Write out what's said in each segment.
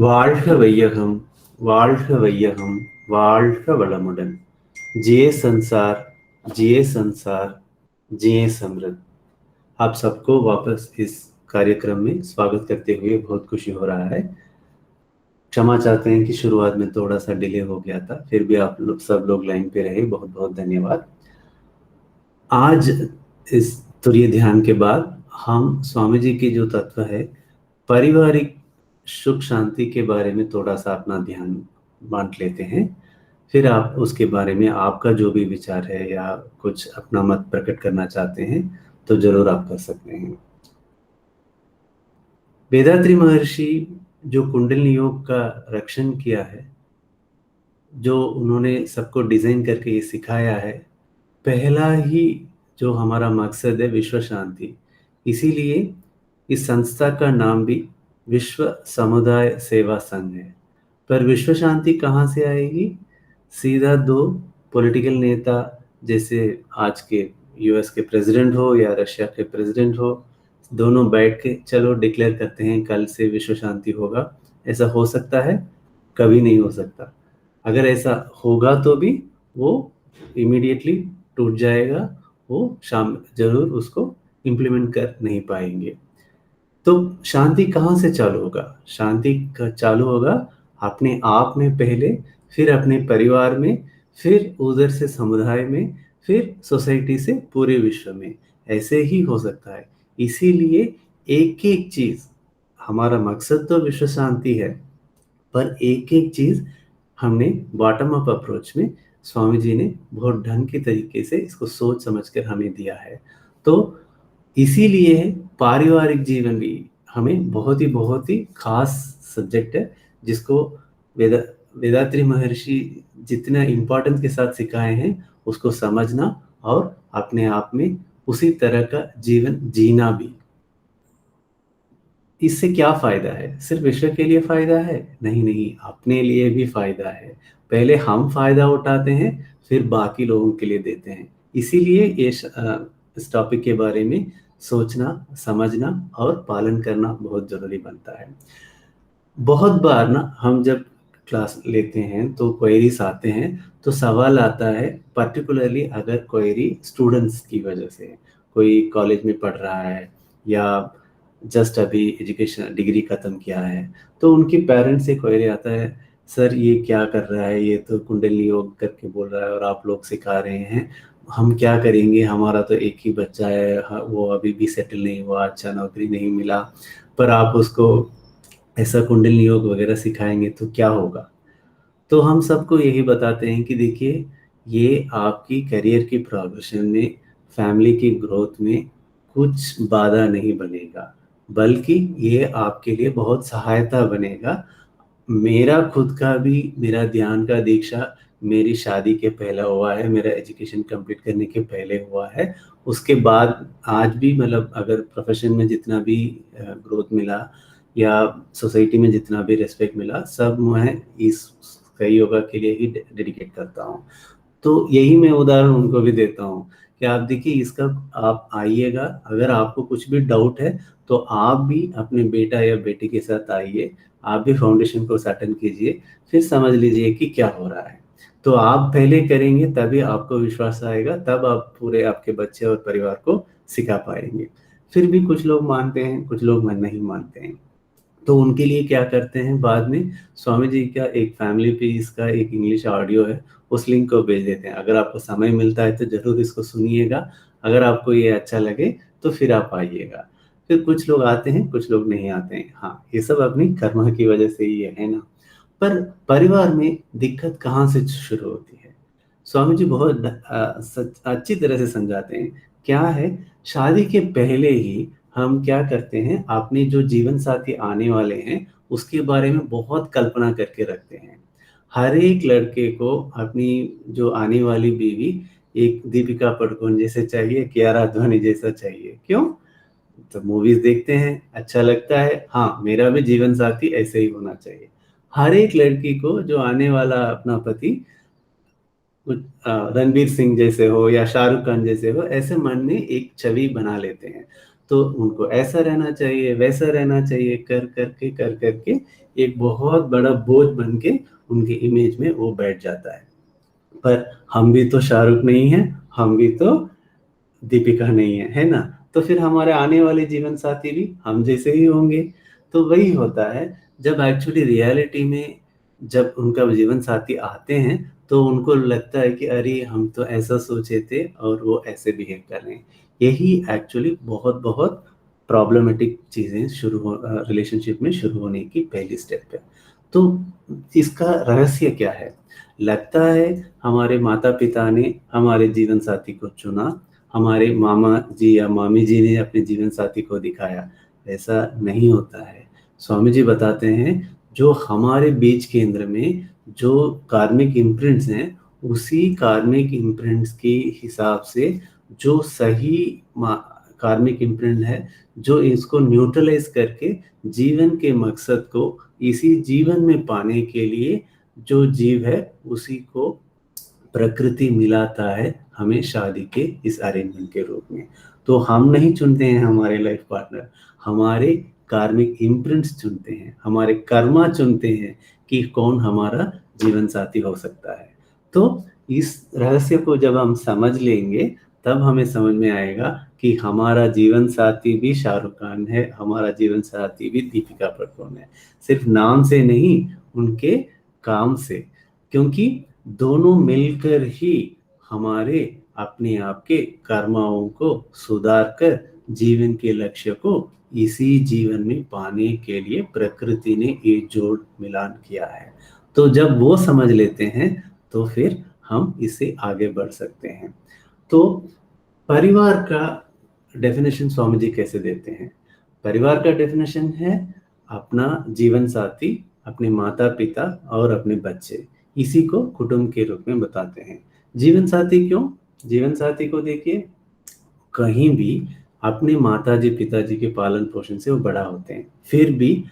வாழ்க வையகம், வாழ்க வையகம், வாழ்க वलमुடன்। जिए संसार, जिए संसार, जिए समृद्ध। आप सबको वापस इस कार्यक्रम में स्वागत करते हुए बहुत खुशी हो रहा है। क्षमा चाहते हैं कि शुरुआत में थोड़ा सा डिले हो गया था, फिर भी आप लोग सब लोग लाइन पे रहे, बहुत बहुत धन्यवाद। आज इस तुरीय ध्यान के बाद हम स्वामी जी के जो तत्व है पारिवारिक सुख शांति के बारे में थोड़ा सा अपना ध्यान बांट लेते हैं। फिर आप उसके बारे में आपका जो भी विचार है या कुछ अपना मत प्रकट करना चाहते हैं तो जरूर आप कर सकते हैं। वेदात्री महर्षि जो कुंडलिनी योग का रक्षण किया है, जो उन्होंने सबको डिजाइन करके ये सिखाया है, पहला ही जो हमारा मकसद है विश्व शांति। इसीलिए इस संस्था का नाम भी विश्व समुदाय सेवा संघ है। पर विश्व शांति कहाँ से आएगी? सीधा दो पॉलिटिकल नेता, जैसे आज के यूएस के प्रेसिडेंट हो या रशिया के प्रेसिडेंट हो, दोनों बैठ के चलो डिक्लेयर करते हैं कल से विश्व शांति होगा, ऐसा हो सकता है? कभी नहीं हो सकता। अगर ऐसा होगा तो भी वो इमीडिएटली टूट जाएगा, वो शाम जरूर उसको इम्प्लीमेंट कर नहीं पाएंगे। तो शांति कहाँ से चालू होगा? शांति का चालू होगा अपने आप में पहले, फिर अपने परिवार में, फिर उधर से समुदाय में, फिर सोसाइटी से पूरे विश्व में। ऐसे ही हो सकता है। इसीलिए एक एक चीज, हमारा मकसद तो विश्व शांति है, पर एक एक चीज हमने बॉटम अप अप्रोच में स्वामी जी ने बहुत ढंग के तरीके से इसको सोच समझकर हमें दिया है। तो इसीलिए पारिवारिक जीवन भी हमें बहुत ही खास सब्जेक्ट है, जिसको वेदा वेदात्री महर्षि जितना इम्पोर्टेंस के साथ सिखाए हैं उसको समझना और अपने आप में उसी तरह का जीवन जीना भी। इससे क्या फायदा है? सिर्फ विश्व के लिए फायदा है? नहीं नहीं, अपने लिए भी फायदा है। पहले हम फायदा उठाते हैं, फिर बाकी लोगों के लिए देते हैं। इसीलिए इस टॉपिक के बारे में सोचना, समझना और पालन करना बहुत जरूरी बनता है। बहुत बार ना हम जब क्लास लेते हैं तो क्वेरीज आते हैं, तो सवाल आता है पर्टिकुलरली अगर क्वेरी स्टूडेंट्स की वजह से, कोई कॉलेज में पढ़ रहा है या जस्ट अभी एजुकेशन डिग्री खत्म किया है, तो उनके पेरेंट्स से क्वेरी आता है, सर ये क्या कर रहा है, ये तो कुंडली योग करके बोल रहा है और आप लोग सिखा रहे हैं, हम क्या करेंगे, हमारा तो एक ही बच्चा है, वो अभी भी सेटल नहीं हुआ, अच्छा नौकरी नहीं मिला, पर आप उसको ऐसा कुंडली योग वगैरह सिखाएंगे तो क्या होगा? तो हम सबको यही बताते हैं कि देखिए, ये आपकी करियर की प्रोग्रेशन में, फैमिली की ग्रोथ में कुछ बाधा नहीं बनेगा, बल्कि ये आपके लिए बहुत सहायता बनेगा। मेरा खुद का भी, मेरा ध्यान का दीक्षा मेरी शादी के पहले हुआ है, मेरा एजुकेशन कंप्लीट करने के पहले हुआ है। उसके बाद आज भी मतलब अगर प्रोफेशन में जितना भी ग्रोथ मिला या सोसाइटी में जितना भी रिस्पेक्ट मिला, सब मैं इस कई योगा के लिए ही डेडिकेट करता हूँ। तो यही मैं उदाहरण उनको भी देता हूँ कि आप देखिए, इसका आप आइएगा, अगर आपको कुछ भी डाउट है तो आप भी अपने बेटा या बेटी के साथ आइए, आप भी फाउंडेशन कोर्स अटेंड कीजिए, फिर समझ लीजिए कि क्या हो रहा है। तो आप पहले करेंगे तभी आपको विश्वास आएगा, तब आप पूरे आपके बच्चे और परिवार को सिखा पाएंगे। फिर भी कुछ लोग मानते हैं, कुछ लोग मन नहीं मानते हैं, तो उनके लिए क्या करते हैं, बाद में स्वामी जी का एक फैमिली पीस का एक इंग्लिश ऑडियो है, उस लिंक को भेज देते हैं। अगर आपको समय मिलता है तो जरूर इसको सुनिएगा, अगर आपको ये अच्छा लगे तो फिर आप आइएगा। फिर कुछ लोग आते हैं, कुछ लोग नहीं आते हैं। हाँ, ये सब अपनी कर्म की वजह से ही है ना। पर परिवार में दिक्कत कहाँ से शुरू होती है? स्वामी जी बहुत अच्छी तरह से समझाते हैं। क्या है, शादी के पहले ही हम क्या करते हैं, अपने जो जीवन साथी आने वाले हैं उसके बारे में बहुत कल्पना करके रखते हैं। हर एक लड़के को अपनी जो आने वाली बीवी एक दीपिका पादुकोण जैसे चाहिए, कियारा आडवाणी जैसा चाहिए। क्यों? तो मूवीज देखते हैं, अच्छा लगता है, हाँ मेरा भी जीवन साथी ऐसे ही होना चाहिए। हर एक लड़की को जो आने वाला अपना पति कुछ रणवीर सिंह जैसे हो या शाहरुख खान जैसे हो, ऐसे मन में एक छवि बना लेते हैं। तो उनको ऐसा रहना चाहिए, वैसा रहना चाहिए, कर करके एक बहुत बड़ा बोझ बन के उनकी इमेज में वो बैठ जाता है। पर हम भी तो शाहरुख नहीं है, हम भी तो दीपिका नहीं है ना? तो फिर हमारे आने वाले जीवन साथी भी हम जैसे ही होंगे। तो वही होता है, जब एक्चुअली रियलिटी में जब उनका जीवन साथी आते हैं, तो उनको लगता है कि अरे हम तो ऐसा सोचे थे और वो ऐसे बिहेव कर रहे हैं। यही एक्चुअली बहुत बहुत प्रॉब्लमेटिक चीज़ें रिलेशनशिप में शुरू होने की पहली स्टेप है। तो इसका रहस्य क्या है? लगता है हमारे माता पिता ने हमारे जीवन साथी को चुना, हमारे मामा जी या मामी जी ने अपने जीवन साथी को दिखाया। ऐसा नहीं होता है। स्वामी जी बताते हैं, जो हमारे बीज केंद्र में जो कार्मिक इम्प्रिंट्स हैं, उसी कार्मिक इम्प्रिंट्स के हिसाब से जो सही कार्मिक इम्प्रिंट है, जो इसको न्यूट्रलाइज करके जीवन के मकसद को इसी जीवन में पाने के लिए जो जीव है उसी को प्रकृति मिलाता है हमें शादी के इस अरेंजमेंट के रूप में। तो हम नहीं चुनते हैं हमारे लाइफ पार्टनर, हमारे कार्मिक इम्प्रिंट्स चुनते हैं, हमारे कर्मा चुनते हैं कि कौन हमारा जीवन साथी हो सकता है। तो इस रहस्य को जब हम समझ लेंगे, तब हमें समझ में आएगा कि हमारा जीवन साथी भी शाहरुख खान है, हमारा जीवन साथी भी दीपिका पादुकोण है। सिर्फ नाम से नहीं, उनके काम से। क्योंकि दोनों मिलकर ही हमारे अपने आप के कर्माओं को सुधार कर जीवन के लक्ष्य को इसी जीवन में पाने के लिए प्रकृति ने एक जोड़ मिलान किया है। तो जब वो समझ लेते हैं, तो फिर हम इससे आगे बढ़ सकते हैं। तो परिवार का डेफिनेशन स्वामी जी कैसे देते हैं? परिवार का डेफिनेशन है अपना जीवन साथी, अपने माता पिता और अपने बच्चे, इसी को कुटुंब के रूप में बताते हैं। जीवन साथी क्यों? जीवन साथी को देखिए, कहीं भी अपने माताजी पिताजी के पालन पोषण से वो बड़ा होते हैं, फिर भी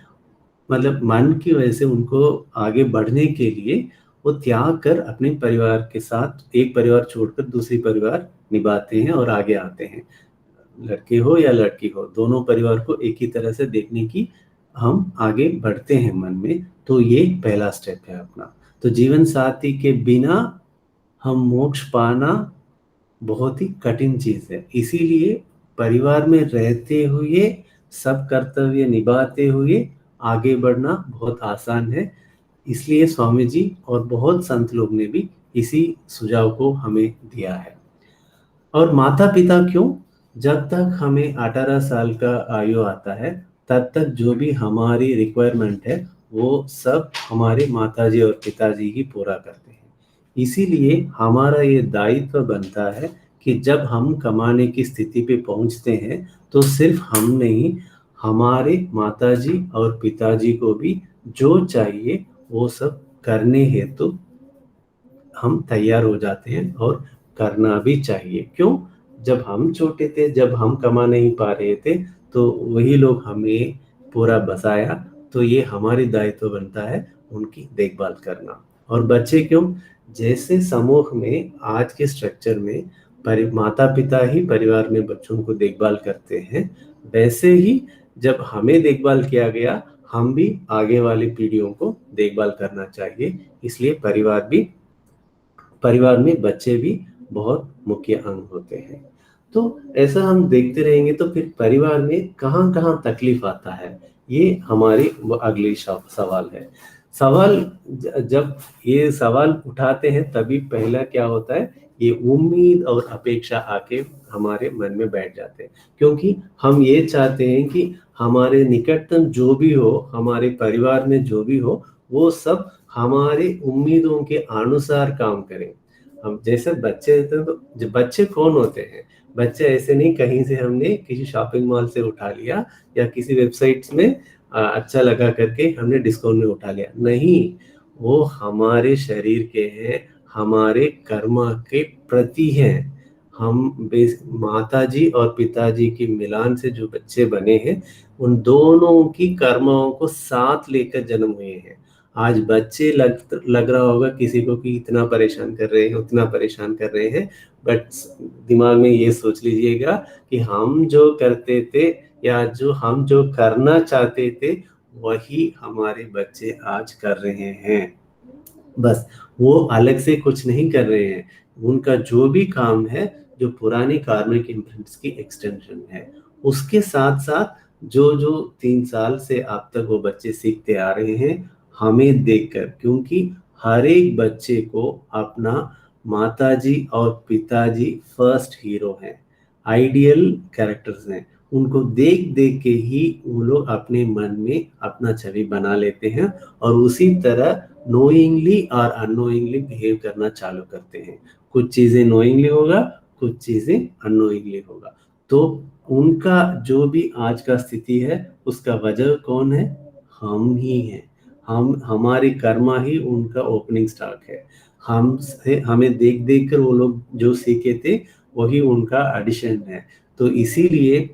मतलब मन की वजह से उनको आगे बढ़ने के लिए वो त्याग कर अपने परिवार के साथ एक परिवार छोड़कर दूसरी परिवार निभाते हैं और आगे आते हैं। लड़के हो या लड़की हो, दोनों परिवार को एक ही तरह से देखने की हम आगे बढ़ते हैं मन में। तो ये पहला स्टेप है अपना। तो जीवन साथी के बिना हम मोक्ष पाना बहुत ही कठिन चीज है। इसीलिए परिवार में रहते हुए सब कर्तव्य निभाते हुए आगे बढ़ना बहुत आसान है। इसलिए स्वामी जी और बहुत संत लोग ने भी इसी सुझाव को हमें दिया है। और माता पिता क्यों? जब तक हमें 18 साल का आयु आता है, तब तक जो भी हमारी रिक्वायरमेंट है वो सब हमारे माताजी और पिताजी ही पूरा करते हैं। इसीलिए हमारा ये दायित्व बनता है कि जब हम कमाने की स्थिति पे पहुंचते हैं, तो सिर्फ हम नहीं, हमारे माताजी और पिताजी को भी जो चाहिए वो सब करने हेतु हम तैयार हो जाते हैं और करना भी चाहिए। क्यों? जब हम छोटे थे, जब हम कमा नहीं पा रहे थे, तो वही लोग हमें पूरा बसाया, तो ये हमारी दायित्व बनता है उनकी देखभाल करना। और बच्चे क्यों? जैसे समूह में आज के स्ट्रक्चर में माता पिता ही परिवार में बच्चों को देखभाल करते हैं, वैसे ही जब हमें देखभाल किया गया, हम भी आगे वाली पीढ़ियों को देखभाल करना चाहिए। इसलिए परिवार में बच्चे भी बहुत मुख्य अंग होते हैं। तो ऐसा हम देखते रहेंगे, तो फिर परिवार में कहाँ कहाँ तकलीफ आता है, ये हमारी अगली सवाल है। जब ये सवाल उठाते हैं, तभी पहला क्या होता है, ये उम्मीद और अपेक्षा आके हमारे मन में बैठ जाते हैं। क्योंकि हम ये चाहते हैं कि हमारे निकटतम जो भी हो, हमारे परिवार में जो भी हो, वो सब हमारे उम्मीदों के अनुसार काम करें। हम जैसे बच्चे होते हैं, तो जो बच्चे कौन होते हैं? बच्चे ऐसे नहीं, कहीं से हमने किसी शॉपिंग मॉल से उठा लिया या किसी वेबसाइट्स में अच्छा लगा करके हमने डिस्काउंट में उठा लिया, नहीं। वो हमारे शरीर के हैं, हमारे कर्मा के प्रति हैं। हम माताजी और पिताजी के मिलान से जो बच्चे बने हैं, उन दोनों की कर्माओं को साथ लेकर जन्म हुए हैं। आज बच्चे लग रहा होगा किसी को कि इतना परेशान कर रहे हैं, उतना परेशान कर रहे हैं, बट दिमाग में ये सोच लीजिएगा कि हम जो करते थे या जो हम जो करना चाहते थे वही हमारे बच्चे आज कर रहे हैं। बस वो अलग से कुछ नहीं कर रहे हैं, उनका जो भी काम है जो पुरानी कार्मिक इम्प्रिंट्स की एक्सटेंशन है, उसके साथ साथ जो जो 3 साल से अब तक वो बच्चे सीखते आ रहे हैं हमें देखकर, क्योंकि हर एक बच्चे को अपना माताजी और पिताजी फर्स्ट हीरो हैं, आइडियल कैरेक्टर्स हैं। उनको देख देख के ही वो लोग अपने मन में अपना छवि बना लेते हैं और उसी तरह नोइंगली और अननोइंगली बिहेव करना चालू करते हैं। कुछ चीजें नोइंगली होगा, कुछ चीजें अननोइंगली होगा। तो उनका जो भी आज का स्थिति है उसका वजह कौन है? हम ही हैं। हम हमारी कर्मा ही उनका ओपनिंग स्टॉक है। हम से हमें देख देख कर वो लोग जो सीखे थे वही उनका एडिशन है। तो इसीलिए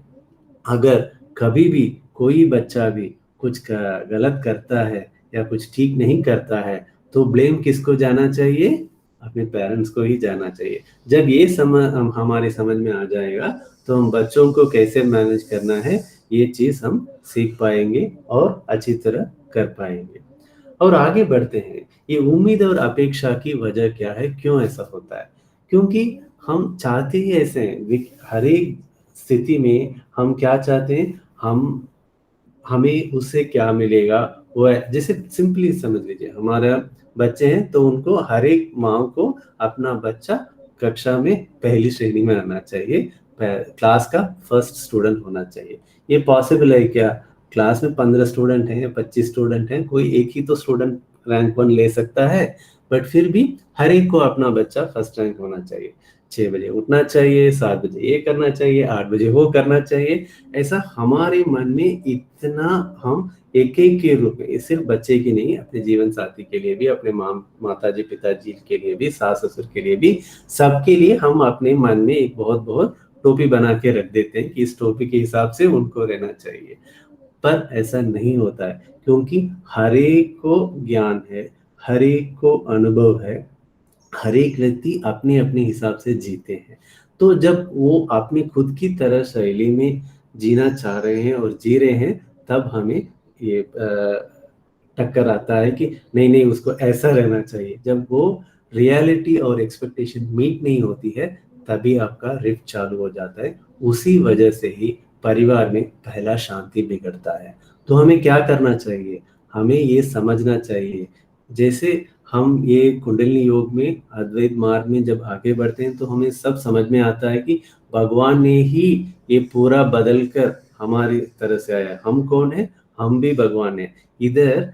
अगर कभी भी कोई बच्चा भी कुछ गलत करता है या कुछ ठीक नहीं करता है तो ब्लेम किसको जाना चाहिए? अपने पेरेंट्स को ही जाना चाहिए। जब ये हमारे समझ में आ जाएगा तो हम बच्चों को कैसे मैनेज करना है ये चीज हम सीख पाएंगे और अच्छी तरह कर पाएंगे। और आगे बढ़ते हैं, ये उम्मीद और अपेक्षा की वजह क्या है, क्यों ऐसा होता है? क्योंकि हम चाहते ही ऐसे हैं, हर एक स्थिति में हम क्या चाहते हैं, हम हमें उससे क्या मिलेगा वो है। जैसे सिंपली समझ लीजिए, हमारा बच्चे हैं तो उनको हर एक माँ को अपना बच्चा कक्षा में पहली श्रेणी में आना चाहिए, क्लास का फर्स्ट स्टूडेंट होना चाहिए। ये पॉसिबल है क्या? क्लास में 15 स्टूडेंट हैं या 25 स्टूडेंट हैं, कोई एक ही तो स्टूडेंट रैंक 1 ले सकता है। बट फिर भी हर एक को अपना बच्चा फर्स्ट रैंक होना चाहिए, 6 बजे उठना चाहिए, 7 बजे ये करना चाहिए, 8 बजे वो करना चाहिए। ऐसा हमारे मन में इतना, हम एक एक के रूप में, सिर्फ बच्चे की नहीं, अपने जीवन साथी के लिए भी, अपने माताजी पिताजी के लिए भी, सास ससुर के लिए भी, सबके लिए हम अपने मन में एक बहुत बहुत टोपी बना के रख देते हैं कि इस टोपी के हिसाब से उनको रहना चाहिए। पर ऐसा नहीं होता है, क्योंकि हर एक को ज्ञान है, हर एक को अनुभव है, हर एक व्यक्ति अपने अपने हिसाब से जीते हैं। तो जब वो अपनी खुद की तरह शैली में जीना चाह रहे हैं और जी रहे हैं, तब हमें ये टक्कर आता है कि नहीं नहीं उसको ऐसा रहना चाहिए। जब वो रियलिटी और एक्सपेक्टेशन मीट नहीं होती है तभी आपका रिफ्ट चालू हो जाता है। उसी वजह से ही परिवार में पहला शांति बिगड़ता है। तो हमें क्या करना चाहिए? हमें ये समझना चाहिए, जैसे हम ये कुंडलिनी योग में, अद्वैत मार्ग में जब आगे बढ़ते हैं तो हमें सब समझ में आता है कि भगवान ने ही ये पूरा बदल कर हमारी तरह से आया। हम कौन है? हम भी भगवान है। इधर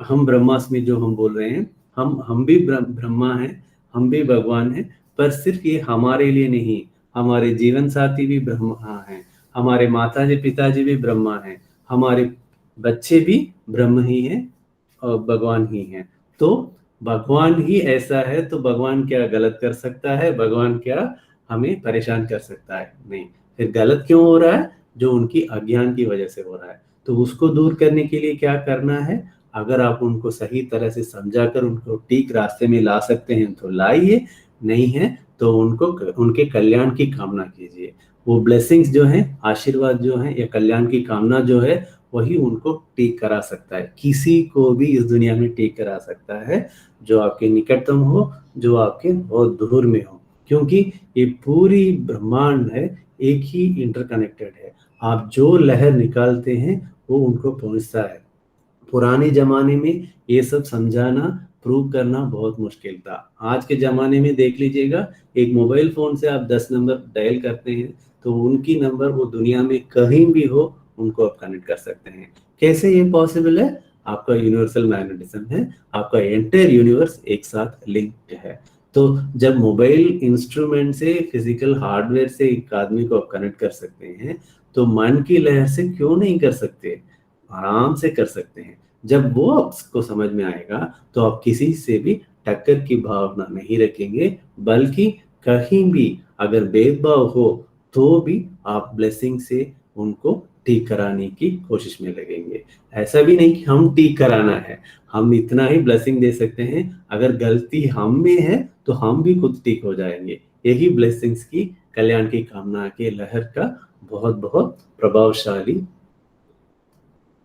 हम ब्रह्मास्मि जो हम बोल रहे हैं, हम भी ब्रह्मा हैं, हम भी भगवान हैं। पर सिर्फ ये हमारे लिए नहीं, हमारे जीवन साथी भी ब्रह्मा हैं, हमारे माताजी पिताजी भी ब्रह्मा हैं, हमारे बच्चे भी ब्रह्म ही हैं और भगवान ही हैं। तो भगवान ही ऐसा है तो भगवान क्या गलत कर सकता है? भगवान क्या हमें परेशान कर सकता है? नहीं। फिर गलत क्यों हो रहा है? जो उनकी अज्ञान की वजह से हो रहा है। तो उसको दूर करने के लिए क्या करना है? अगर आप उनको सही तरह से समझाकर उनको ठीक रास्ते में ला सकते हैं तो लाइए, नहीं है तो उनको उनके कल्याण की कामना कीजिए। वो ब्लेसिंग्स जो हैं, आशीर्वाद जो हैं या कल्याण की कामना जो है, वही उनको ठीक करा सकता है। किसी को भी इस दुनिया में ठीक करा सकता है जो आपके निकटतम हो, जो आपके बहुत दूर में हो, क्योंकि ये पूरी ब्रह्मांड है, एक ही इंटरकनेक्टेड है। आप जो लहर निकालते हैं वो उनको पहुंचता है। पुराने जमाने में ये सब समझाना, प्रूव करना बहुत मुश्किल था। आज के जमाने में देख लीजिएगा, एक मोबाइल फोन से आप 10 नंबर डायल करते हैं तो उनकी नंबर वो दुनिया में कहीं भी हो उनको आप कनेक्ट कर सकते हैं। कैसे ये पॉसिबल है? आपका यूनिवर्सल मैग्नेटिज्म है, आपका एंटायर यूनिवर्स एक साथ लिंक्ड है। तो जब मोबाइल इंस्ट्रूमेंट से, फिजिकल हार्डवेयर से एक आदमी को आप कनेक्ट कर सकते हैं, तो मन की लहर से क्यों नहीं कर सकते? आराम से कर सकते हैं। जब वो आपको समझ में आएगा तो आप किसी से भी टक्कर की भावना नहीं रखेंगे, बल्कि कहीं भी अगर भेदभाव हो तो भी आप ब्लेसिंग से उनको ठीक कराने की कोशिश में लगेंगे। ऐसा भी नहीं कि हम ठीक कराना है, हम इतना ही ब्लेसिंग दे सकते हैं, अगर गलती हम में है तो हम भी खुद ठीक हो जाएंगे। यही ब्लेसिंग्स की, कल्याण की कामना के लहर का बहुत बहुत प्रभावशाली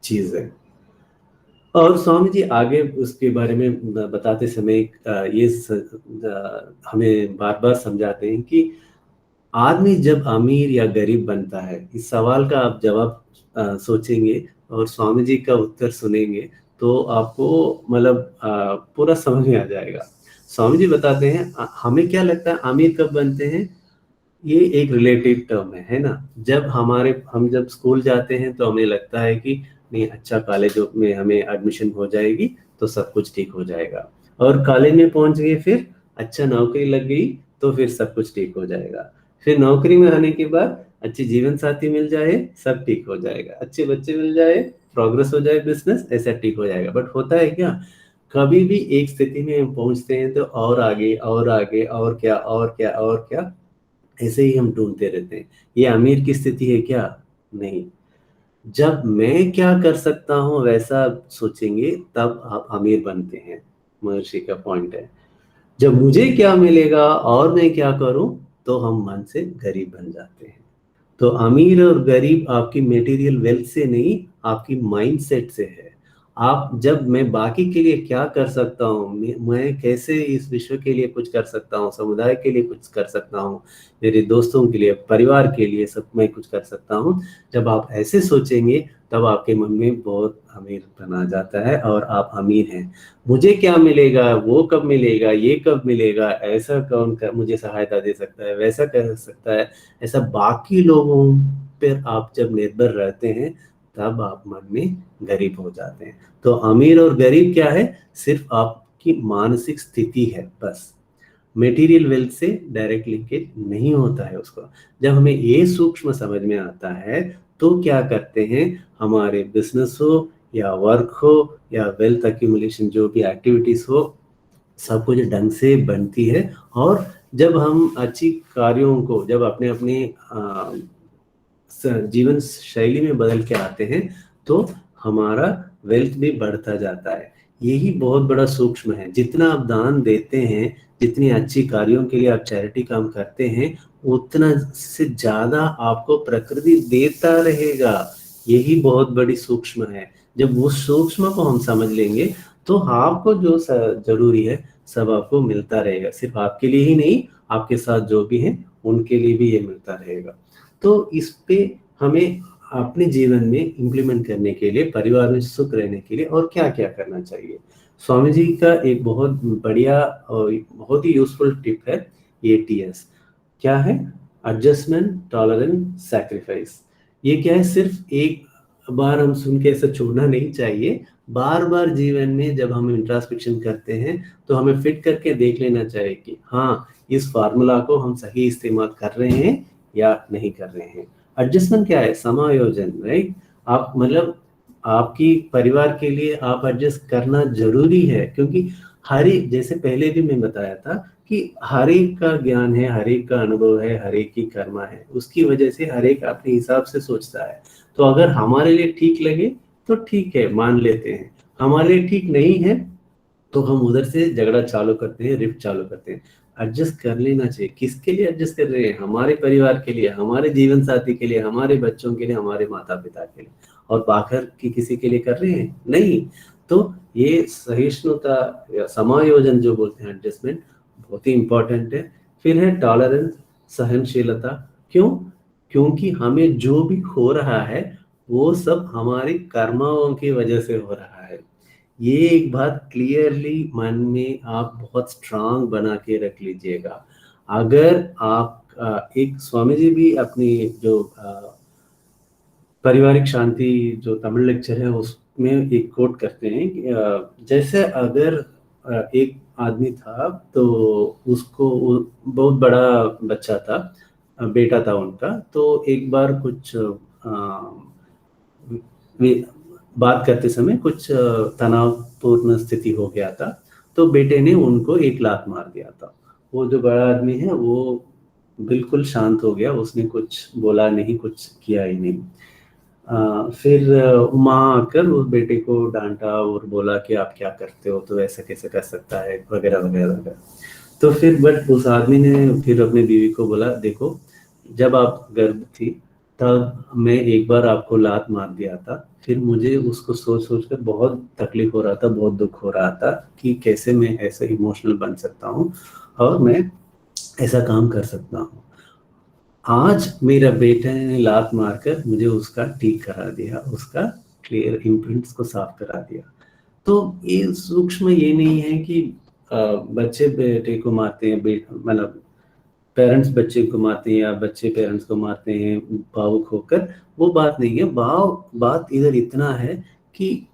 चीज है। और स्वामी जी आगे उसके बारे में बताते समय हमें बार बार समझाते हैं कि आदमी जब अमीर या गरीब बनता है, इस सवाल का आप जवाब सोचेंगे और स्वामी जी का उत्तर सुनेंगे तो आपको मतलब पूरा समझ में आ जाएगा। स्वामी जी बताते हैं, हमें क्या लगता है अमीर कब बनते हैं? ये एक रिलेटिव टर्म है ना। हम जब स्कूल जाते हैं तो हमें लगता है कि नहीं, अच्छा कॉलेज में हमें एडमिशन हो जाएगी तो सब कुछ ठीक हो जाएगा, और कॉलेज में पहुंच गए, फिर अच्छा नौकरी लग गई तो फिर सब कुछ ठीक हो जाएगा। फिर नौकरी में आने के बाद अच्छी जीवन साथी मिल जाए, सब ठीक हो जाएगा, अच्छे बच्चे मिल जाए, प्रोग्रेस हो जाए, बिजनेस ऐसा ठीक हो जाएगा। बट होता है क्या, कभी भी एक स्थिति में हम पहुंचते हैं तो और आगे और आगे और क्या और क्या और क्या, ऐसे ही हम ढूंढते रहते हैं। ये अमीर की स्थिति है क्या? नहीं। जब मैं क्या कर सकता हूँ वैसा सोचेंगे तब आप अमीर बनते हैं, महर्षि का पॉइंट है। जब मुझे क्या मिलेगा और मैं क्या करूं, तो हम मन से गरीब बन जाते हैं। तो अमीर और गरीब आपकी मटेरियल वेल्थ से नहीं, आपकी माइंडसेट से है। आप जब मैं बाकी के लिए क्या कर सकता हूँ, मैं कैसे इस विश्व के लिए कुछ कर सकता हूँ, समुदाय के लिए कुछ कर सकता हूँ, मेरे दोस्तों के लिए, परिवार के लिए, सब मैं कुछ कर सकता हूँ। जब आप ऐसे सोचेंगे तब आपके मन में बहुत अमीर बना जाता है और आप अमीर हैं। मुझे क्या मिलेगा, वो कब मिलेगा, ये कब मिलेगा, ऐसा कौन कर मुझे सहायता दे सकता है, वैसा कर सकता है, ऐसा बाकी लोगों पर आप जब निर्भर रहते हैं तब आप मन में गरीब हो जाते हैं। तो अमीर और गरीब क्या है, सिर्फ आपकी मानसिक स्थिति है बस। मटेरियल वेल्थ से डायरेक्ट लिंकेज नहीं होता है उसको। जब हमें ये सूक्ष्म समझ में आता है तो क्या करते हैं, हमारे बिजनेस हो या वर्क हो या वेल्थ एक्यूमुलेशन जो भी एक्टिविटीज हो, सब कुछ ढंग से बनती है। और जब हम अच्छी कार्यों को जब अपने अपने जीवन शैली में बदल के आते हैं तो हमारा वेल्थ भी बढ़ता जाता है। यही बहुत बड़ा सूक्ष्म है। जितना आप दान देते हैं, जितनी अच्छी कार्यों के लिए आप चैरिटी काम करते हैं, उतना से ज्यादा आपको प्रकृति देता रहेगा। यही बहुत बड़ी सूक्ष्म है। जब उस सूक्ष्म को हम समझ लेंगे तो आपको जो जरूरी है सब आपको मिलता रहेगा। सिर्फ आपके लिए ही नहीं, आपके साथ जो भी हैं उनके लिए भी ये मिलता रहेगा। तो इस पे हमें अपने जीवन में इम्प्लीमेंट करने के लिए, परिवार में सुख रहने के लिए और क्या क्या करना चाहिए, स्वामी जी का एक बहुत बढ़िया और बहुत ही यूजफुल टिप है एटीएस। क्या है? Adjustment, tolerance, sacrifice. ये क्या है, सिर्फ एक बार हम सुन के ऐसा छोड़ना नहीं चाहिए। बार बार जीवन में जब हम इंट्रोस्पेक्शन करते हैं तो हमें फिट करके देख लेना चाहिए कि हाँ, इस फार्मूला को हम सही इस्तेमाल कर रहे हैं या नहीं कर रहे हैं। एडजस्टमेंट क्या है? समायोजन, राइट। आप मतलब आपकी परिवार के लिए आप एडजस्ट करना जरूरी है, क्योंकि हर एक, जैसे पहले भी मैं बताया था कि हर एक का ज्ञान है, हर एक का अनुभव है, हर एक की कर्मा है, उसकी वजह से हर एक अपने हिसाब से सोचता है। तो अगर हमारे लिए ठीक लगे तो ठीक है, मान लेते हैं। हमारे लिए ठीक नहीं है तो हम उधर से झगड़ा चालू करते हैं, रिफ्ट चालू करते हैं। एडजस्ट कर लेना चाहिए। किसके लिए एडजस्ट कर रहे हैं? हमारे परिवार के लिए, हमारे जीवन साथी के लिए, हमारे बच्चों के लिए, हमारे माता पिता के लिए। और बाहर की किसी के लिए कर रहे हैं? नहीं। तो ये सहिष्णुता या समायोजन जो बोलते हैं, एडजस्टमेंट, बहुत ही इंपॉर्टेंट है। फिर है टॉलरेंस, सहनशीलता। क्यों? क्योंकि हमें जो भी हो रहा है वो सब हमारी कर्माओं की वजह से हो रहा है। ये एक बात क्लियरली मन में आप बहुत स्ट्रांग बना के रख लीजिएगा। अगर आप एक स्वामी जी भी अपनी जो पारिवारिक शांति जो तमिल लेक्चर है उसमें एक कोट करते हैं कि जैसे अगर एक आदमी था तो उसको बहुत बड़ा बच्चा था, बेटा था उनका। तो एक बार कुछ वे बात करते समय कुछ तनावपूर्ण स्थिति हो गया था। तो बेटे ने उनको एक लात मार दिया था। वो जो बड़ा आदमी है वो बिल्कुल शांत हो गया, उसने कुछ बोला नहीं, कुछ किया ही नहीं। फिर माँ आकर उस बेटे को डांटा और बोला कि आप क्या करते हो, तो ऐसा कैसे कर सकता है, वगैरह वगैरह वगैरह। तो फिर बट उस आदमी ने फिर अपनी बीवी को बोला, देखो जब आप गर्भ थी तब मैं एक बार आपको लात मार दिया था, फिर मुझे उसको सोच सोच कर बहुत तकलीफ हो रहा था, बहुत दुख हो रहा था कि कैसे मैं ऐसे इमोशनल बन सकता हूँ और मैं ऐसा काम कर सकता हूँ। आज मेरा बेटे ने लात मारकर मुझे उसका ठीक करा दिया, उसका क्लियर इम्प्रिंट्स को साफ करा दिया। तो ये सूक्ष्म ये नहीं है कि बच्चे बेटे को मारते हैं, मतलब पेरेंट्स बच्चे को मारते हैं या बच्चे पेरेंट्स को मारते हैं भावुक होकर, वो बात नहीं है। बात इधर इतना है कि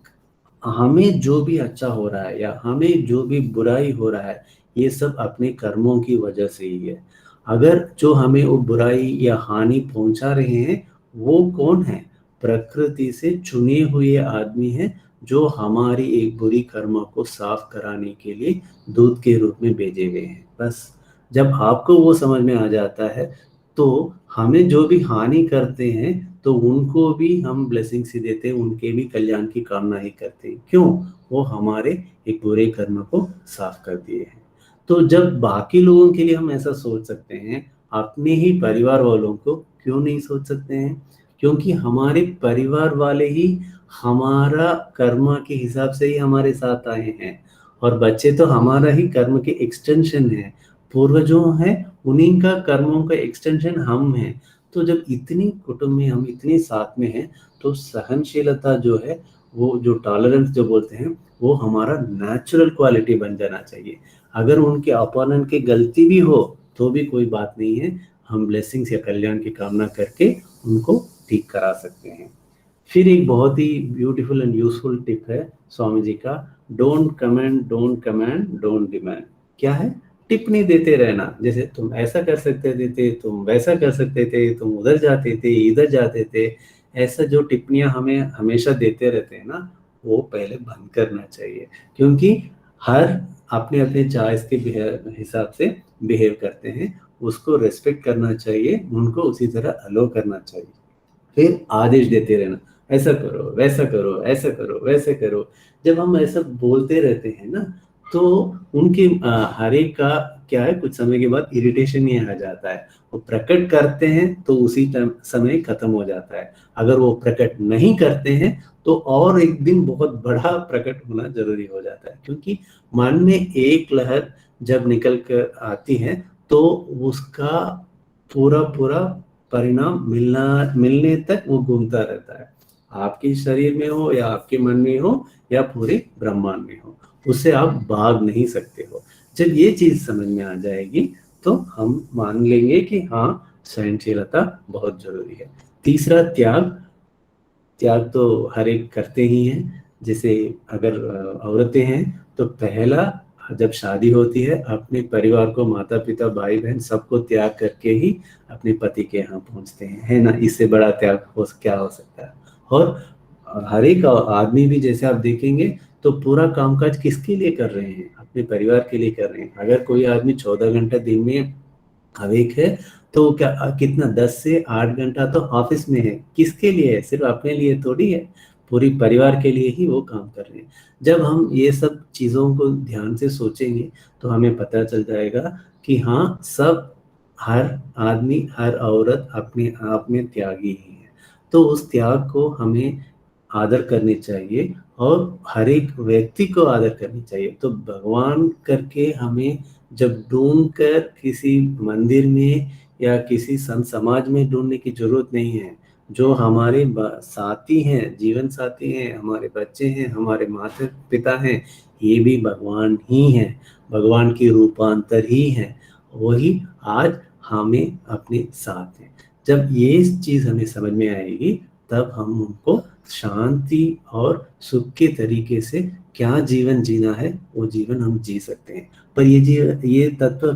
हमें जो भी अच्छा हो रहा है या हमें जो भी बुराई हो रहा है, ये सब अपने कर्मों की वजह से ही है। अगर जो हमें वो बुराई या हानि पहुंचा रहे हैं, वो कौन है? प्रकृति से चुने हुए आदमी हैं, जो हमारी एक बुरी कर्म को साफ कराने के लिए दूत के रूप में भेजे गए हैं। बस जब आपको वो समझ में आ जाता है, तो हमें जो भी हानि करते हैं तो उनको भी हम ब्लेसिंग्स ही देते हैं, उनके भी कल्याण की कामना ही करते हैं। क्यों? वो हमारे एक बुरे कर्म को साफ कर दिए हैं। तो जब बाकी लोगों के लिए हम ऐसा सोच सकते हैं, अपने ही परिवार वालों को क्यों नहीं सोच सकते हैं? क्योंकि हमारे परिवार वाले ही हमारा कर्म के हिसाब से ही हमारे साथ आए हैं, और बच्चे तो हमारा ही कर्म के एक्सटेंशन है। पूर्वजों हैं, उन्हीं का कर्मों का एक्सटेंशन हम हैं। तो जब इतनी कुटुंब में हम इतने साथ में हैं, तो सहनशीलता जो है, वो जो टॉलरेंस जो बोलते हैं, वो हमारा नेचुरल क्वालिटी बन जाना चाहिए। अगर उनके अपोनेंट की गलती भी हो तो भी कोई बात नहीं है, हम ब्लेसिंग्स या कल्याण की कामना करके उनको ठीक करा सकते हैं। फिर एक बहुत ही ब्यूटीफुल एंड यूजफुल टिप है स्वामी जी का, डोंट कमेंड डोंट डिमांड। क्या है? टिप्पणी देते रहना, जैसे तुम ऐसा कर सकते थे, तुम वैसा कर सकते थे, तुम उधर जाते थे, इधर जाते थे, ऐसा जो टिप्पणियां हमें हमेशा देते रहते हैं ना, वो पहले बंद करना चाहिए। क्योंकि हर अपने अपने चॉइस के हिसाब से बिहेव करते हैं, उसको रेस्पेक्ट करना चाहिए, उनको उसी तरह अलो करना चाहिए। फिर आदेश देते रहना, ऐसा करो, वैसा करो, ऐसा करो, वैसे करो। जब हम ऐसा बोलते रहते हैं ना, तो उनके हर एक का क्या है, कुछ समय के बाद इरिटेशन ही आ जाता है। वो प्रकट करते हैं तो उसी टाइम समय खत्म हो जाता है। अगर वो प्रकट नहीं करते हैं तो और एक दिन बहुत बड़ा प्रकट होना जरूरी हो जाता है। क्योंकि मन में एक लहर जब निकल कर आती है, तो उसका पूरा पूरा परिणाम मिलने तक वो घूमता रहता है। आपके शरीर में हो या आपके मन में हो या पूरे ब्रह्मांड में हो, उससे आप भाग नहीं सकते हो। जब ये चीज समझ में आ जाएगी, तो हम मान लेंगे कि हाँ, सहनशीलता बहुत जरूरी है। तीसरा, त्याग। त्याग तो हर एक करते ही हैं। जैसे अगर औरतें हैं, तो पहला, जब शादी होती है, अपने परिवार को, माता पिता भाई बहन सबको त्याग करके ही अपने पति के यहाँ पहुंचते हैं, है ना? इससे बड़ा त्याग क्या हो सकता है? और हर एक आदमी भी, जैसे आप देखेंगे, तो पूरा कामकाज किसके लिए कर रहे हैं? अपने परिवार के लिए कर रहे हैं। अगर कोई आदमी 14 घंटा दिन में अवेक है, तो क्या कितना 10 से 8 घंटा तो ऑफिस में है। किसके लिए है? सिर्फ अपने लिए थोड़ी है, पूरी परिवार के लिए ही वो काम कर रहे हैं। जब हम ये सब चीज़ों को ध्यान से सोचेंगे, तो हमें पता चल जाएगा कि हाँ, सब, हर आदमी, हर औरत अपने आप में त्यागी ही है। तो उस त्याग को हमें आदर करनी चाहिए, और हर एक व्यक्ति को आदर करनी चाहिए। तो भगवान करके हमें जब ढूंढ कर किसी मंदिर में या किसी संत समाज में ढूंढने की जरूरत नहीं है। जो हमारे साथी हैं, जीवन साथी हैं, हमारे बच्चे हैं, हमारे माता पिता हैं, ये भी भगवान ही हैं, भगवान की रूपांतर ही हैं। वही आज हमें अपने साथ हैं। जब ये चीज हमें समझ में आएगी, तब हम उनको शांति और सुख के तरीके से क्या जीवन जीना है, वो जीवन हम जी सकते हैं। पर ये तत्व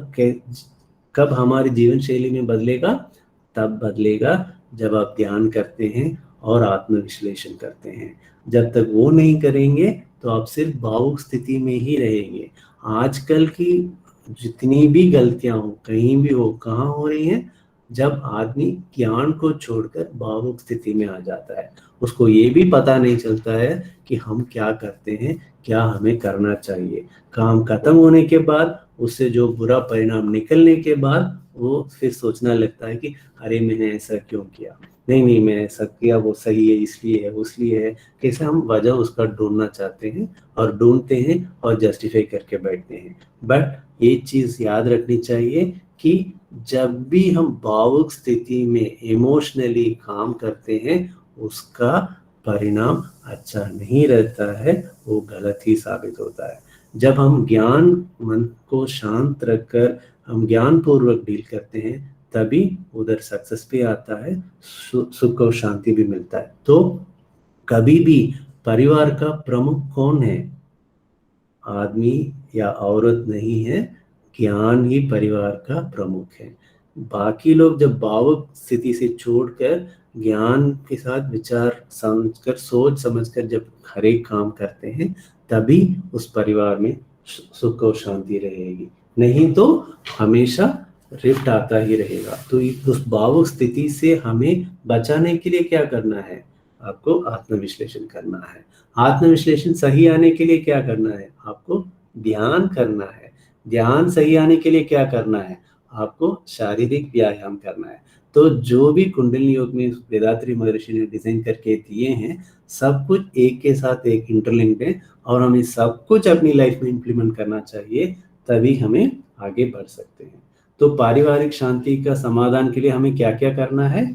कब हमारी जीवन शैली में बदलेगा? तब बदलेगा जब आप ध्यान करते हैं और आत्मविश्लेषण करते हैं। जब तक वो नहीं करेंगे, तो आप सिर्फ भावुक स्थिति में ही रहेंगे। आजकल की जितनी भी गलतियां हो, कहीं भी हो, कहाँ हो रही हैं? जब आदमी ज्ञान को छोड़कर भावुक स्थिति में आ जाता है, उसको ये भी पता नहीं चलता है कि हम क्या करते हैं, क्या हमें करना चाहिए। काम खत्म होने के बाद, उससे जो बुरा परिणाम निकलने के बाद, वो फिर सोचने लगता है कि अरे मैंने ऐसा क्यों किया, नहीं नहीं मैंने ऐसा किया, वो सही है, इसलिए है, उसलिए है। कैसे हम वजह उसका ढूंढना चाहते हैं और ढूंढते हैं और जस्टिफाई करके बैठते हैं। बट ये चीज़ याद रखनी चाहिए कि जब भी हम भावुक स्थिति में इमोशनली काम करते हैं, उसका परिणाम अच्छा नहीं रहता है, वो गलत ही साबित होता है। जब हम ज्ञान मन को शांत रखकर हम ज्ञान पूर्वक डील करते हैं, तभी उधर सक्सेस भी आता है, सुख और शांति भी मिलता है। तो कभी भी परिवार का प्रमुख कौन है? आदमी या औरत नहीं है, ज्ञान ही परिवार का प्रमुख है। बाकी लोग जब भावुक स्थिति से छोड़कर ज्ञान के साथ विचार समझकर, सोच समझकर जब हर एक काम करते हैं, तभी उस परिवार में सुख और शांति रहेगी। नहीं तो हमेशा रिफ्ट आता ही रहेगा। तो उस भावुक स्थिति से हमें बचाने के लिए क्या करना है? आपको आत्मविश्लेषण करना है। आत्मविश्लेषण सही आने के लिए क्या करना है? आपको ध्यान करना है। ध्यान सही आने के लिए क्या करना है? आपको शारीरिक व्यायाम करना है। तो जो भी कुंडलिनी योग में वेदात्री महर्षि ने डिजाइन करके दिए हैं, सब कुछ एक के साथ एक इंटरलिंक्ड है, और हमें सब कुछ अपनी लाइफ में इम्प्लीमेंट करना चाहिए, तभी हमें आगे बढ़ सकते हैं। तो पारिवारिक शांति का समाधान के लिए हमें क्या क्या करना है?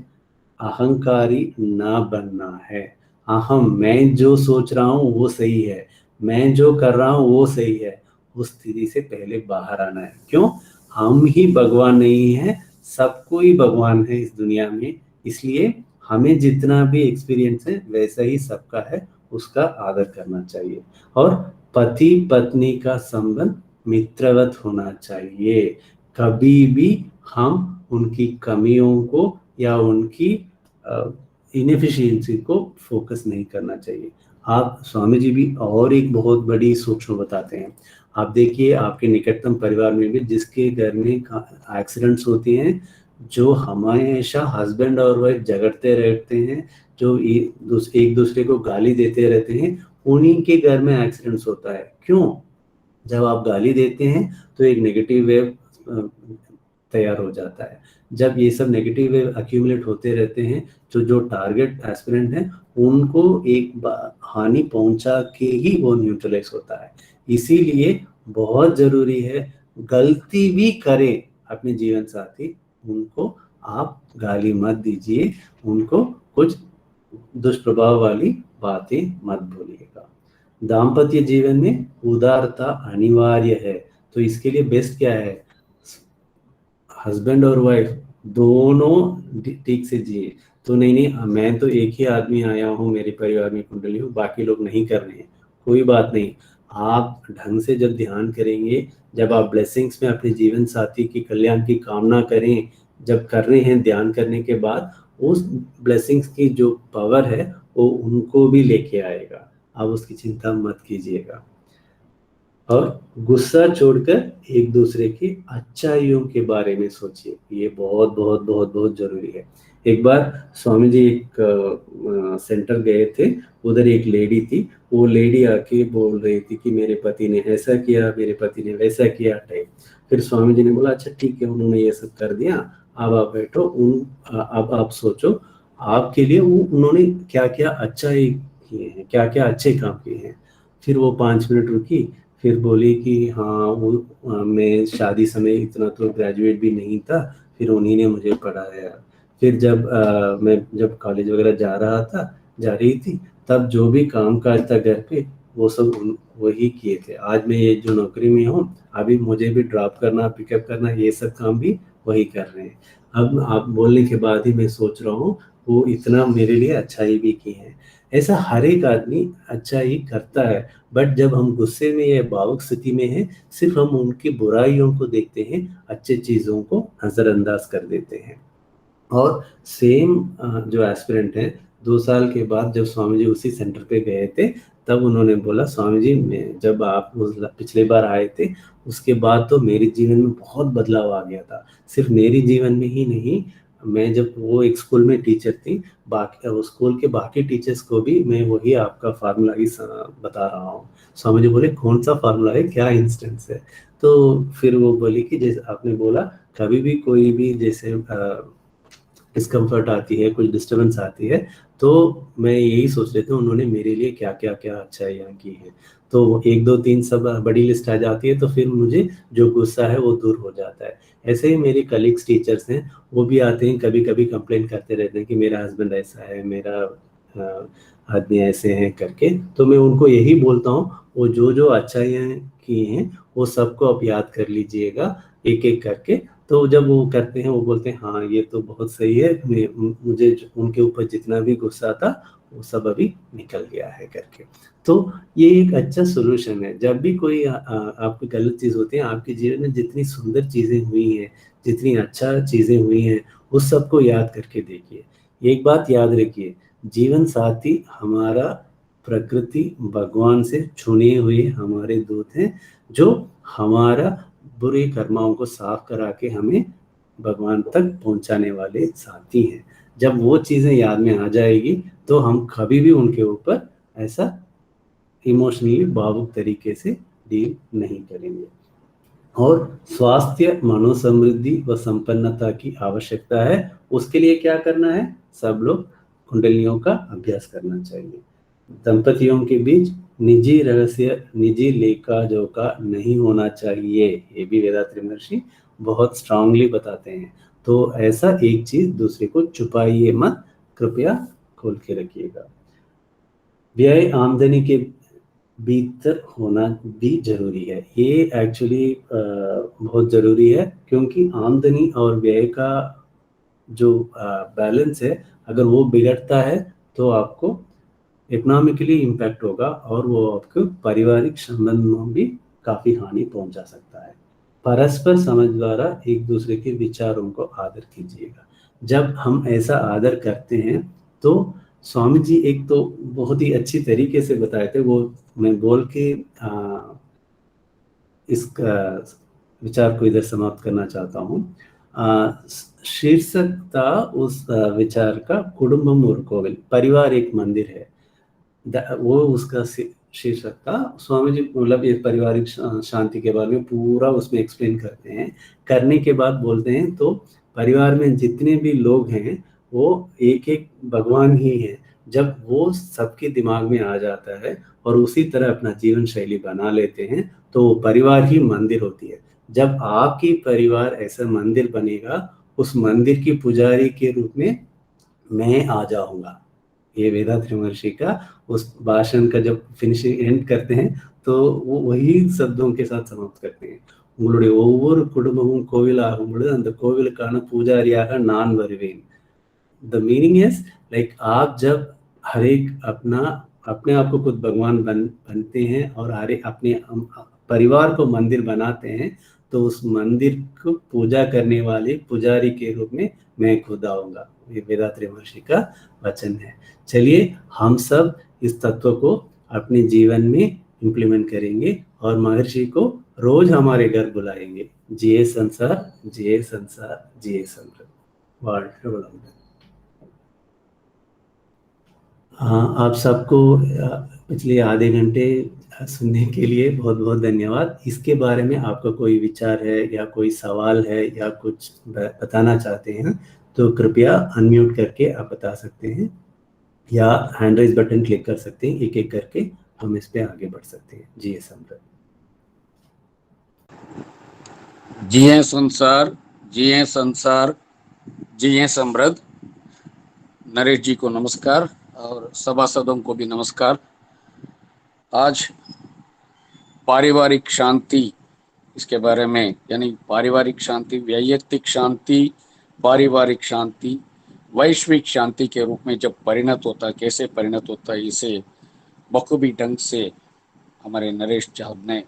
अहंकारी ना बनना है। अहम, मैं जो सोच रहा हूँ वो सही है, मैं जो कर रहा हूँ वो सही है, उस स्थिति से पहले बाहर आना है। क्यों? हम ही भगवान नहीं है, सबको ही भगवान है इस दुनिया में। इसलिए हमें जितना भी एक्सपीरियंस है वैसा ही सबका है, उसका आदर करना चाहिए। और पति पत्नी का संबंध मित्रवत होना चाहिए। कभी भी हम उनकी कमियों को या उनकी इनएफिशिएंसी को फोकस नहीं करना चाहिए। आप स्वामी जी भी और एक बहुत बड़ी सूक्ष्म बताते हैं। आप देखिए, आपके निकटतम परिवार में भी जिसके घर में एक्सीडेंट्स होते हैं, जो हमेशा हस्बैंड और वाइफ झगड़ते रहते हैं, जो एक दूसरे को गाली देते रहते हैं, उन्हीं के घर में एक्सीडेंट्स होता है। क्यों? जब आप गाली देते हैं तो एक नेगेटिव वेव तैयार हो जाता है। जब ये सब नेगेटिव वेव अक्यूमुलेट होते रहते हैं, तो जो टारगेट एस्पिरेंट हैं, उनको एक हानि पहुंचा के ही वो न्यूट्रलाइज होता है। इसीलिए बहुत जरूरी है, गलती भी करें अपने जीवन साथी, उनको आप गाली मत दीजिए, उनको कुछ दुष्प्रभाव वाली बातें मत बोलिएगा। दाम्पत्य जीवन में उदारता अनिवार्य है। तो इसके लिए बेस्ट क्या है? हस्बैंड और वाइफ दोनों ठीक से जिए। तो नहीं नहीं, मैं तो एक ही आदमी आया हूँ मेरे परिवार में कुंडली हूँ, बाकी लोग नहीं कर रहे हैं, कोई बात नहीं। आप ढंग से जब ध्यान करेंगे, जब आप ब्लेसिंग्स में अपने जीवन साथी की कल्याण की कामना करें, जब कर रहे हैं ध्यान करने के बाद, उस ब्लेसिंग्स की जो पावर है वो उनको भी लेके आएगा। आप उसकी चिंता मत कीजिएगा। और गुस्सा छोड़कर एक दूसरे की अच्छाइयों के बारे में सोचिए। ये बहुत बहुत बहुत बहुत जरूरी है। एक बार स्वामी जी एक सेंटर गए थे, उधर एक लेडी थी। वो लेडी आके बोल रही थी कि मेरे पति ने ऐसा किया, मेरे पति ने वैसा किया टाइप। फिर स्वामी जी ने बोला अच्छा ठीक है, उन्होंने ये सब कर दिया, अब आप बैठो, अब आप सोचो आपके लिए उन्होंने क्या क्या अच्छा किए हैं, क्या क्या अच्छे काम किए हैं। फिर वो 5 मिनट रुकी, फिर बोली कि हाँ वो मैं शादी समय इतना तो ग्रेजुएट भी नहीं था, फिर उन्हीं ने मुझे पढ़ाया। फिर जब मैं जब कॉलेज वगैरह जा रही थी, तब जो भी काम काज था घर पे, वो सब वही किए थे। आज मैं ये जो नौकरी में हूँ, अभी मुझे भी ड्रॉप करना, पिकअप करना, ये सब काम भी वही कर रहे हैं। अब आप बोलने के बाद ही मैं सोच रहा हूँ, वो इतना मेरे लिए अच्छाई भी की है। ऐसा हर एक आदमी अच्छा ही करता है। बट जब हम गुस्से में या भावुक स्थिति में हैं, सिर्फ हम उनकी बुराइयों को देखते हैं, अच्छे चीज़ों को नज़रअंदाज कर देते हैं। और सेम जो एस्पिरेंट है, 2 साल के बाद जब स्वामी जी उसी सेंटर पे गए थे, तब उन्होंने बोला स्वामी जी, मैं जब आप पिछले बार आए थे, उसके बाद तो मेरे जीवन में बहुत बदलाव आ गया था। सिर्फ मेरे जीवन में ही नहीं, मैं जब वो एक स्कूल में टीचर थी, बाकी वो स्कूल के बाकी टीचर्स को भी मैं वही आपका फार्मूला ही बता रहा हूँ। स्वामी जी बोले कौन सा फार्मूला है, क्या इंस्टेंस है? तो फिर वो बोली कि जैसे आपने बोला, कभी भी कोई भी जैसे डिस्कम्फर्ट आती है, कुछ डिस्टर्बेंस आती है, तो मैं यही सोच लेता हूँ उन्होंने मेरे लिए क्या क्या क्या अच्छाइयाँ की हैं। तो 1 2 3 सब बड़ी लिस्ट आ जाती है, तो फिर मुझे जो गुस्सा है वो दूर हो जाता है। ऐसे ही मेरे कलीग्स टीचर्स हैं, वो भी आते हैं, कभी कभी कंप्लेंट करते रहते हैं कि मेरा हस्बैंड ऐसा है, मेरा आदमी ऐसे हैं करके। तो मैं उनको यही बोलता हूँ, वो जो जो अच्छाइयाँ की हैं वो सबको आप याद कर लीजिएगा एक एक करके। तो जब वो करते हैं, वो बोलते हैं हाँ ये तो बहुत सही है, मुझे उनके ऊपर जितना भी गुस्सा था वो सब अभी निकल गया है करके। तो ये एक अच्छा सोल्यूशन है। जब भी कोई आपकी गलत चीज़ होती है, आपके जीवन में जितनी सुंदर चीज़ें हुई हैं, जितनी अच्छा चीज़ें हुई हैं, उस सबको याद करके देखिए। एक बात याद रखिए, जीवन साथी हमारा प्रकृति भगवान से चुने हुए हमारे दूत हैं, जो हमारा बुरे कर्माओं को साफ करा के हमें भगवान तक पहुंचाने वाले साथी हैं। जब वो चीज़ें याद में आ जाएगी, तो हम कभी भी उनके ऊपर ऐसा इमोशनली भावुक तरीके से डील नहीं करेंगे। और स्वास्थ्य, मनोसमृद्धि व संपन्नता की आवश्यकता है। उसके लिए क्या करना है? सब लोग कुंडलियों का अभ्यास करना चाहिए। दंपतियों के बीच निजी रहस्य, निजी लेखा जोखा नहीं होना चाहिए, ये भी वेदात्री महर्षि बहुत स्ट्रांगली बताते हैं। तो ऐसा एक चीज दूसरे को छुपाइए मत, कृपया खोल के रखिएगा। व्यय आमदनी के भीतर होना भी जरूरी है। ये एक्चुअली बहुत जरूरी है, क्योंकि आमदनी और व्यय का जो बैलेंस है, अगर वो बिगड़ता है तो आपको इकोनॉमिकली इम्पैक्ट होगा, और वो आपको पारिवारिक संबंधों में भी काफी हानि पहुंचा सकता है। परस्पर समझ द्वारा एक दूसरे के विचारों को आदर कीजिएगा। जब हम ऐसा आदर करते हैं, तो स्वामी जी एक तो बहुत ही अच्छी तरीके से बताए थे, वो मैं बोल के इस विचार को इधर समाप्त करना चाहता हूँ। शीर्षक था उस विचार का, कुटुंबम और कोविल, परिवार एक मंदिर है। वो उसका शीर्षक था। स्वामी जी मतलब ये पारिवारिक शांति के बारे में पूरा उसमें एक्सप्लेन करते हैं। करने के बाद बोलते हैं, तो परिवार में जितने भी लोग हैं वो एक एक भगवान ही है। जब वो सबके दिमाग में आ जाता है और उसी तरह अपना जीवन शैली बना लेते हैं, तो वो परिवार ही मंदिर होती है। जब आपकी परिवार ऐसा मंदिर बनेगा, उस मंदिर की पुजारी के रूप में मैं आ जाऊंगा। ये वेदात्रि महर्षि का उस भाषण का जब फिनिशिंग एंड करते हैं, तो वो वही शब्दों के साथ समाप्त करते हैं। உங்களுடைய ஒவ்வொரு குடும்பமும் கோவிலாகும் பொழுது அந்த கோவிலுக்கான பூஜாரியாக நான் வருவேன்। द मीनिंग इज लाइक, आप जब हर एक अपना अपने आप को खुद भगवान बनते हैं और हर एक अपने परिवार को मंदिर बनाते हैं, तो उस मंदिर को पूजा करने वाले पुजारी के रूप में मैं खुद आऊंगा। ये वेदात्री महर्षि का वचन है। चलिए हम सब इस तत्व को अपने जीवन में इम्प्लीमेंट करेंगे और महर्षि को रोज हमारे घर बुलाएंगे। जिए संसार, जिए संसार, जिए समृद्ध। वर्ल्ड। हाँ, आप सबको पिछले आधे घंटे सुनने के लिए बहुत बहुत धन्यवाद। इसके बारे में आपका कोई विचार है या कोई सवाल है या कुछ बताना चाहते हैं, तो कृपया अनम्यूट करके आप बता सकते हैं, या हैंड राइज बटन क्लिक कर सकते हैं। एक एक करके हम इस पे आगे बढ़ सकते हैं। जी समृद्ध। जिये संसार, जिये संसार, जिये समृद्ध। नरेश जी को नमस्कार और सभासदों को भी नमस्कार। आज पारिवारिक शांति, इसके बारे में, यानी पारिवारिक शांति, वैयक्तिक शांति, पारिवारिक शांति, वैश्विक शांति के रूप में जब परिणत होता है, कैसे परिणत होता है, इसे बखूबी ढंग से हमारे नरेश साहब ने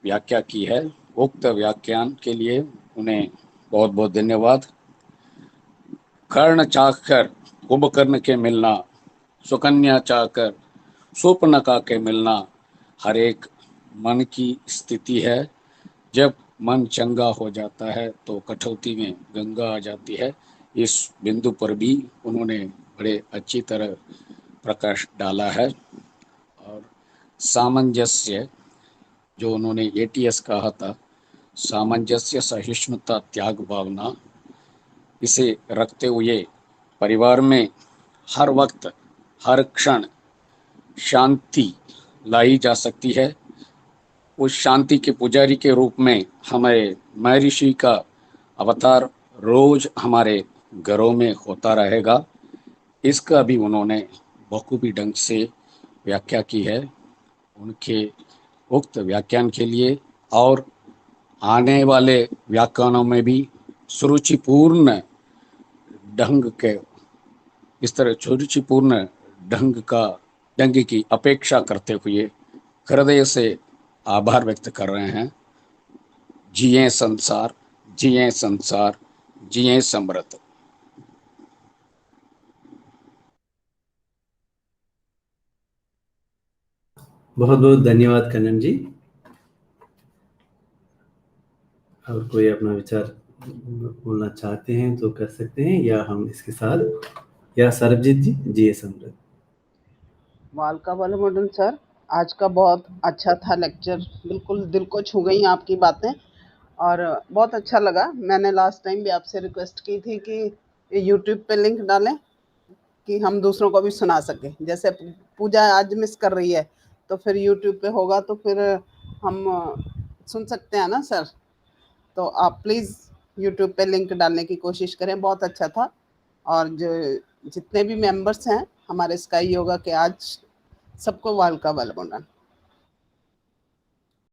व्याख्या की है। उक्त व्याख्यान के लिए उन्हें बहुत बहुत धन्यवाद। कर्ण चाहकर कुंभकर्ण के मिलना, सुकन्या चाहकर शूर्पणखा के मिलना, हर एक मन की स्थिति है। जब मन चंगा हो जाता है तो कठौती में गंगा आ जाती है। इस बिंदु पर भी उन्होंने बड़े अच्छी तरह प्रकाश डाला है। और सामंजस्य, जो उन्होंने एटीएस कहा था, सामंजस्य, सहिष्णुता, त्याग भावना, इसे रखते हुए परिवार में हर वक्त, हर क्षण शांति लाई जा सकती है। उस शांति के पुजारी के रूप में हमारे महर्षि का अवतार रोज हमारे घरों में होता रहेगा। इसका भी उन्होंने बखूबी ढंग से व्याख्या की है। उनके उक्त व्याख्यान के लिए और आने वाले व्याख्यानों में भी सुरुचिपूर्ण ढंग के, इस तरह सुरुचिपूर्ण ढंग की अपेक्षा करते हुए हृदय से आभार व्यक्त कर रहे हैं। जिए संसार, जिए संसार, जिए समृद्ध। बहुत बहुत धन्यवाद कन्नन जी। और कोई अपना विचार बोलना चाहते हैं तो कर सकते हैं, या हम इसके साथ, या सरबजीत जी, जी समृद्ध। वालका वाले मॉडल सर, आज का बहुत अच्छा था लेक्चर, बिल्कुल दिल को छू गई आपकी बातें और बहुत अच्छा लगा। मैंने लास्ट टाइम भी आपसे रिक्वेस्ट की थी कि यूट्यूब पे लिंक डालें कि हम दूसरों को भी सुना सकें। जैसे पूजा आज मिस कर रही है तो फिर यूट्यूब पे होगा तो फिर हम सुन सकते हैं ना सर। तो आप प्लीज़ यूट्यूब पे लिंक डालने की कोशिश करें, बहुत अच्छा था। और जो जितने भी मेंबर्स हैं हमारे स्काई योगा के, आज सबको वालका वाला